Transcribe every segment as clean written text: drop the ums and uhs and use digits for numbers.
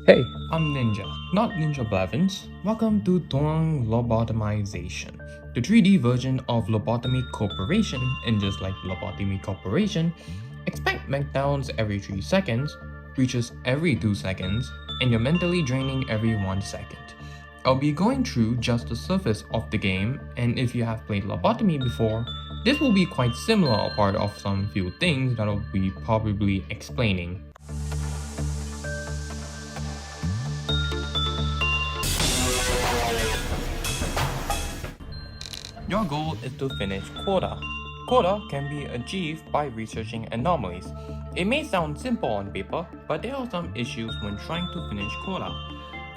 Hey, I'm Ninja, not Ninja Blevins. Welcome to Tuantu Lobotomization, the 3D version of Lobotomy Corporation, and just like Lobotomy Corporation, expect meltdowns every 3 seconds, breaches every 2 seconds, and you're mentally draining every 1 second. I'll be going through just the surface of the game, and if you have played Lobotomy before, this will be quite similar apart of some few things that I'll be probably explaining. Your goal is to finish quota. Quota can be achieved by researching anomalies. It may sound simple on paper, but there are some issues when trying to finish quota.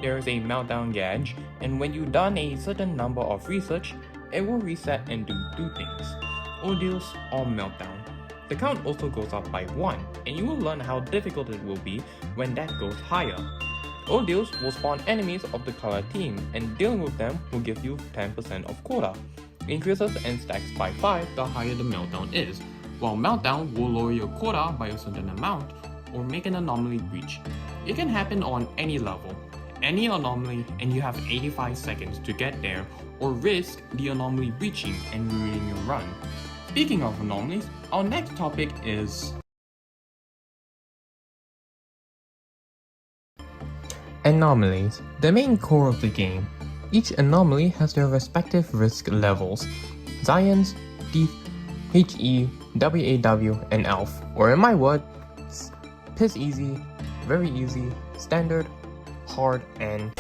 There is a meltdown gauge, and when you've done a certain number of research, it will reset and do 2 things: ordeals or meltdown. The count also goes up by 1, and you will learn how difficult it will be when that goes higher. Ordeals will spawn enemies of the color team, and dealing with them will give you 10% of quota. Increases and stacks by 5 the higher the meltdown is, while meltdown will lower your quota by a certain amount or make an anomaly breach. It can happen on any level, any anomaly, and you have 85 seconds to get there or risk the anomaly breaching and ruining your run. Speaking of anomalies, our next topic is anomalies, the main core of the game. Each anomaly has their respective risk levels: Science, Thief, HE, WAW, and Elf, or in my words, piss easy, very easy, standard, hard, and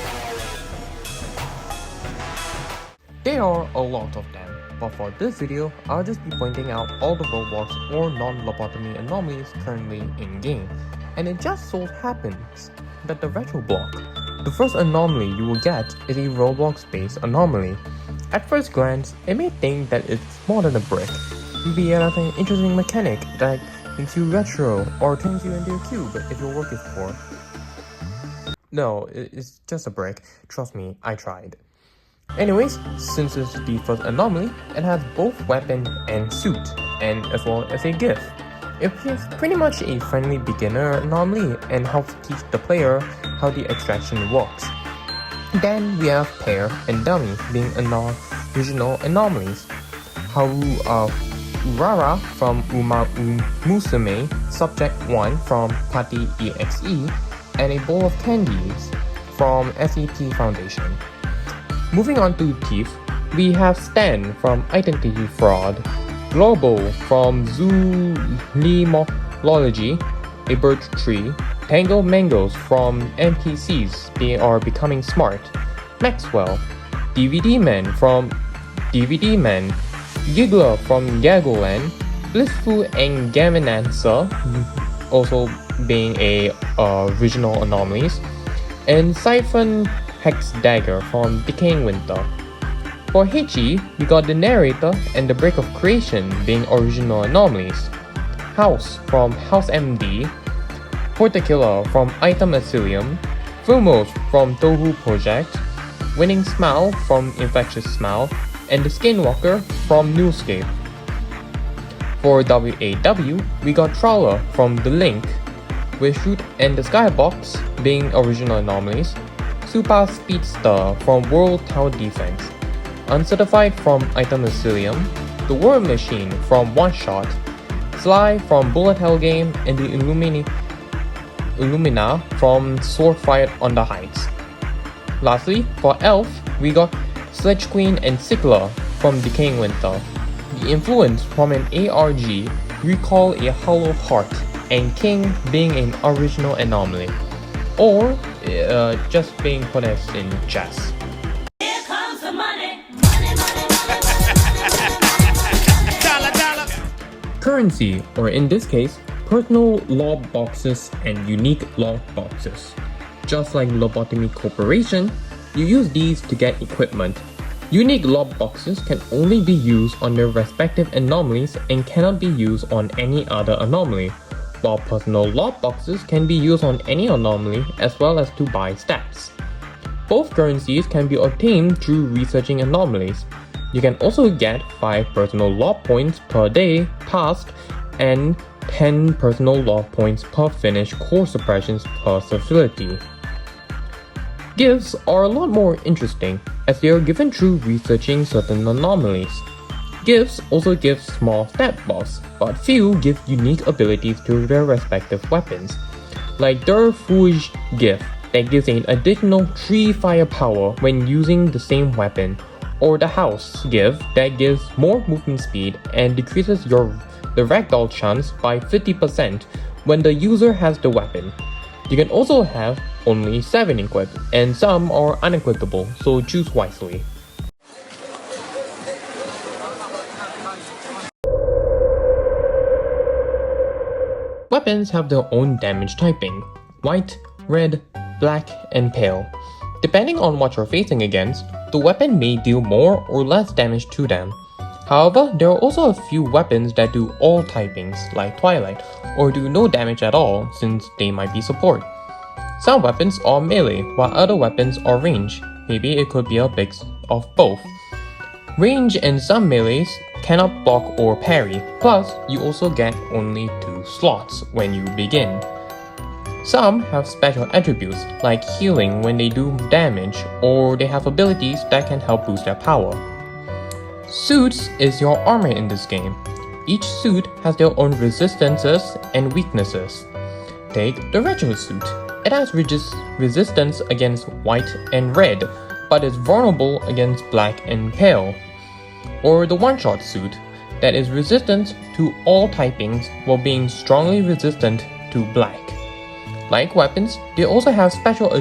there are a lot of them, but for this video, I'll just be pointing out all the Roblox or non-lobotomy anomalies currently in-game, and it just so happens that the retro block, the first anomaly you will get, is a Roblox-based anomaly. At first glance, it may think that it's more than a brick. Maybe it has an interesting mechanic that makes you retro or turns you into a cube if your work is poor. No, it's just a brick. Trust me, I tried. Anyways, since it's the first anomaly, it has both weapon and suit, and as well as a gift. It is pretty much a friendly beginner anomaly and helps teach the player how the extraction works. Then we have pair and dummy being original anomalies. Haru Urara from Musume, Subject 1 from Party EXE, and a bowl of candies from SET Foundation. Moving on to Thief, we have Stan from Identity Fraud, Lobo from Zoologology, a birch tree, Tangled Mangoes from NPCs, they are becoming smart, Maxwell, DVD Man from DVD Man, Giggler from Gaggleland, Blissful and Gavinancer, also being a original anomalies, and Siphon Hex Dagger from Decaying Winter. For HE, we got the Narrator and the Break of Creation being original anomalies, House from House MD, Portakiller from Item Asylum, Filmos from Tohu Project, Winning Smile from Infectious Smile, and the Skinwalker from Newscape. For WAW, we got Trawler from The Link, with Shoot and the Skybox being original anomalies, Super Speedster from World Tower Defense, Uncertified from Item Asylum, the War Machine from One Shot, Sly from Bullet Hell Game, and the Illumina from Sword Fight on the Heights. Lastly, for Elf, we got Sledge Queen and Sickler from Decaying Winter. The influence from an ARG recall a Hollow Heart, and King being an original anomaly, or just being put as in chess. Here comes the money. Currency, or in this case, personal lob boxes and unique lob boxes. Just like Lobotomy Corporation, you use these to get equipment. Unique lob boxes can only be used on their respective anomalies and cannot be used on any other anomaly, while personal lob boxes can be used on any anomaly as well as to buy stats. Both currencies can be obtained through researching anomalies. You can also get 5 personal lob points per day passed and 10 personal lob points per finished core suppressions per facility. Gifts are a lot more interesting as they are given through researching certain anomalies. Gifts also give small stat buffs, but few give unique abilities to their respective weapons, like their Fouge gift that gives an additional 3 firepower when using the same weapon, or the House gift that gives more movement speed and decreases the ragdoll chance by 50% when the user has the weapon. You can also have only 7 equipped, and some are unequipable, so choose wisely. Weapons have their own damage typing: white, red, black, and pale. Depending on what you're facing against, the weapon may deal more or less damage to them. However, there are also a few weapons that do all typings, like Twilight, or do no damage at all since they might be support. Some weapons are melee, while other weapons are range. Maybe it could be a mix of both. Range and some melees cannot block or parry, plus you also get only 2 slots when you begin. Some have special attributes like healing when they do damage, or they have abilities that can help boost their power. Suits is your armor in this game. Each suit has their own resistances and weaknesses. Take the retro suit. It has resistance against white and red, but is vulnerable against black and pale. Or the one-shot suit, that is resistant to all typings while being strongly resistant to black. Like weapons, they also have special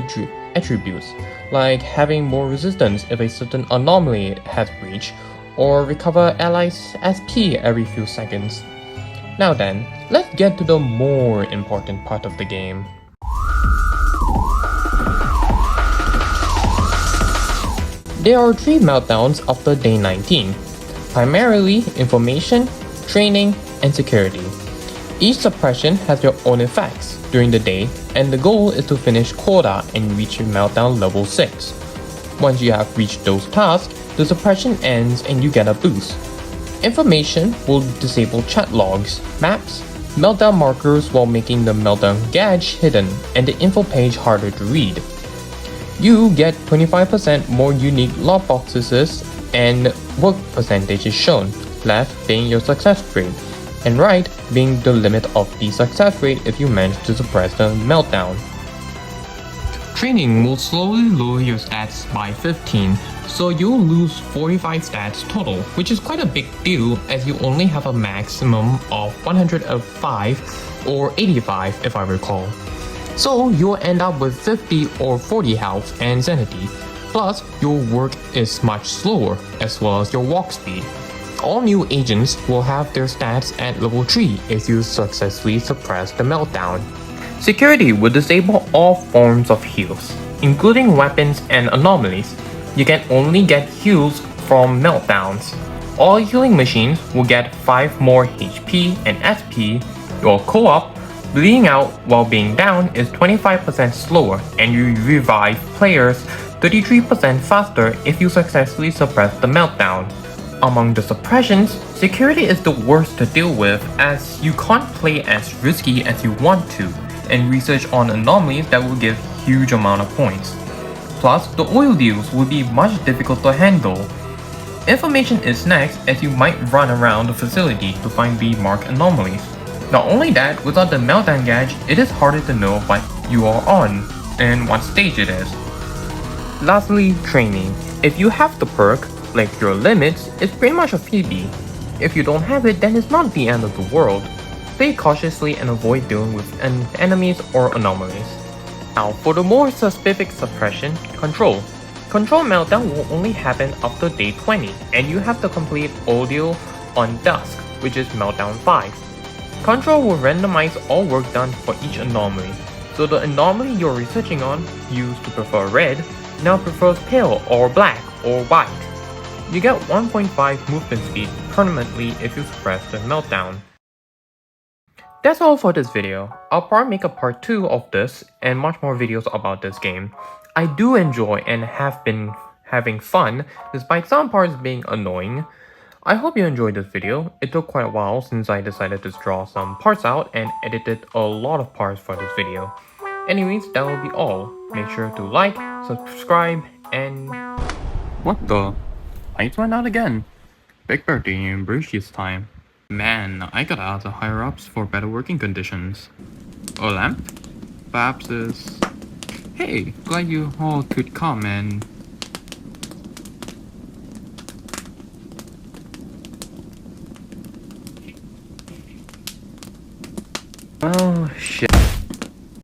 attributes, like having more resistance if a certain anomaly has breach, or recover allies' SP every few seconds. Now then, let's get to the more important part of the game. There are 3 meltdowns after day 19, primarily information, training, and security. Each suppression has their own effects during the day, and the goal is to finish quota and reach meltdown level 6. Once you have reached those tasks, the suppression ends and you get a boost. Information will disable chat logs, maps, meltdown markers while making the meltdown gauge hidden and the info page harder to read. You get 25% more unique log boxes and work percentage is shown, left being your success rate, and right being the limit of the success rate if you manage to suppress the meltdown. Training will slowly lower your stats by 15, so you'll lose 45 stats total, which is quite a big deal as you only have a maximum of 105 or 85 if I recall. So you'll end up with 50 or 40 health and sanity, plus your work is much slower as well as your walk speed. All new agents will have their stats at level 3 if you successfully suppress the meltdown. Security will disable all forms of heals, including weapons and anomalies. You can only get heals from meltdowns. All healing machines will get 5 more HP and SP. Your co-op, bleeding out while being down, is 25% slower, and you revive players 33% faster if you successfully suppress the meltdown. Among the suppressions, security is the worst to deal with as you can't play as risky as you want to, and research on anomalies that will give huge amount of points. Plus, the oil deals will be much difficult to handle. Information is next as you might run around the facility to find B-mark anomalies. Not only that, without the meltdown gauge, it is harder to know what you are on and what stage it is. Lastly, training. If you have the perk, like your limits, it's pretty much a freebie. If you don't have it, then it's not the end of the world. Play cautiously and avoid dealing with enemies or anomalies. Now for the more specific suppression, Control. Control meltdown will only happen after day 20, and you have to complete Audio on Dusk, which is meltdown 5. Control will randomize all work done for each anomaly, so the anomaly you're researching on used to prefer red now prefers pale or black or white. You get 1.5 movement speed permanently if you suppress the meltdown. That's all for this video. I'll probably make a part 2 of this and much more videos about this game. I do enjoy and have been having fun despite some parts being annoying. I hope you enjoyed this video. It took quite a while since I decided to draw some parts out and edited a lot of parts for this video. Anyways, that will be all. Make sure to like, subscribe, and... What the? Lights went out again. Big birthday in Bruce's time. Man, I gotta ask the higher-ups for better working conditions. A lamp? Perhaps is... Hey, glad you all could come and... Oh, shit.